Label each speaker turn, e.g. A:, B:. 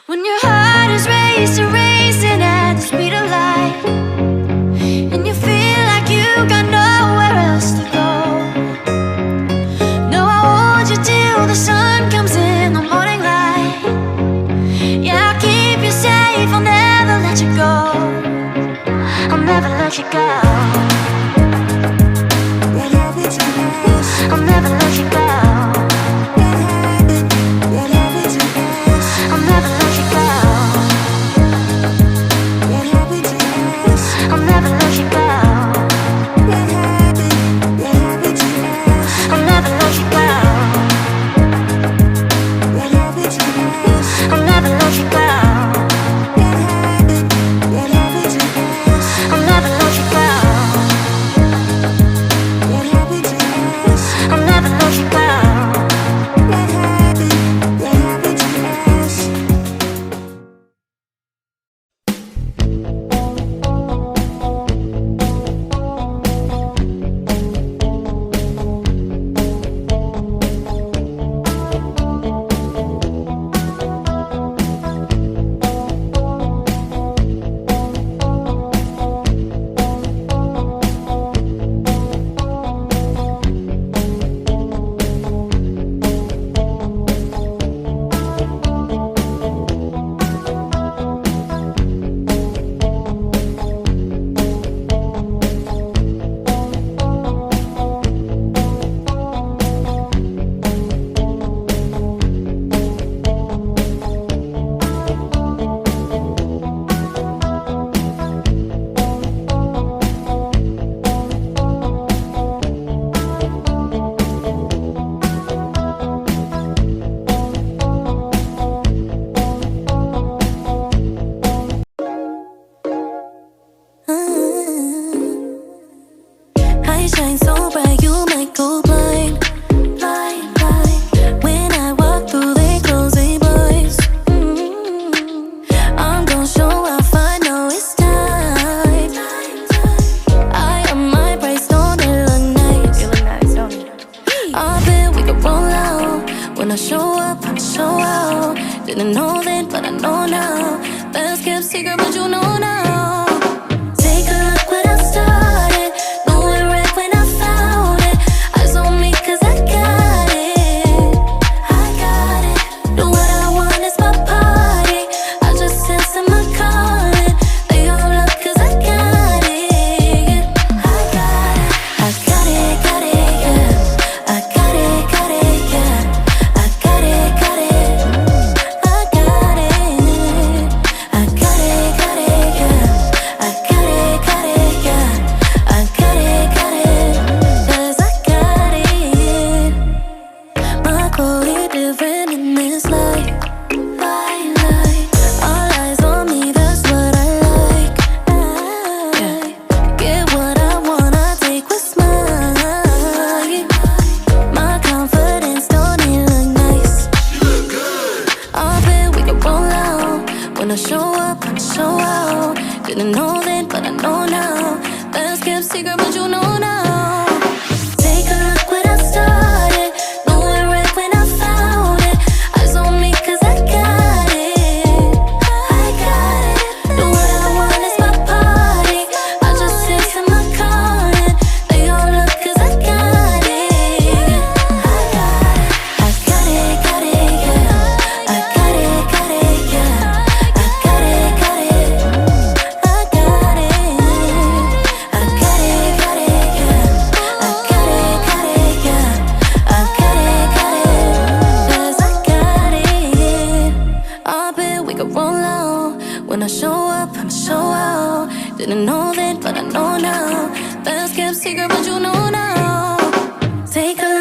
A: When your heart is racing, racing at the speed of light, and you feel like you got nowhere else to go. No, I'll hold you till the sun comes in the morning light. Yeah, I'll keep you safe, I'll never let you go. I'll never let you go. I'll never let you go.
B: Didn't know then, but I know now. Best kept secret, but you know now. Take a look what I started. Knew it right when I found it. Eyes on me cause I got it. I got it. Do what I want, it's my party. I just answer my calling. They all up cause I got it. I got it. I got it, yeah. I got it, yeah. I got it, yeah. When I show up, I show out. Didn't know then, but I know now. Best kept secret, but you know now. Take a look what I started. Knew it right when I found it. Eyes on me cause I got it. I got it. Do what I want, it's my party. I just answer my calling. They all up cause I got it. I got it, yeah. I got it, yeah. When I show up, I show out. Didn't know then, but I know now. Best kept secret, but you know now. Take a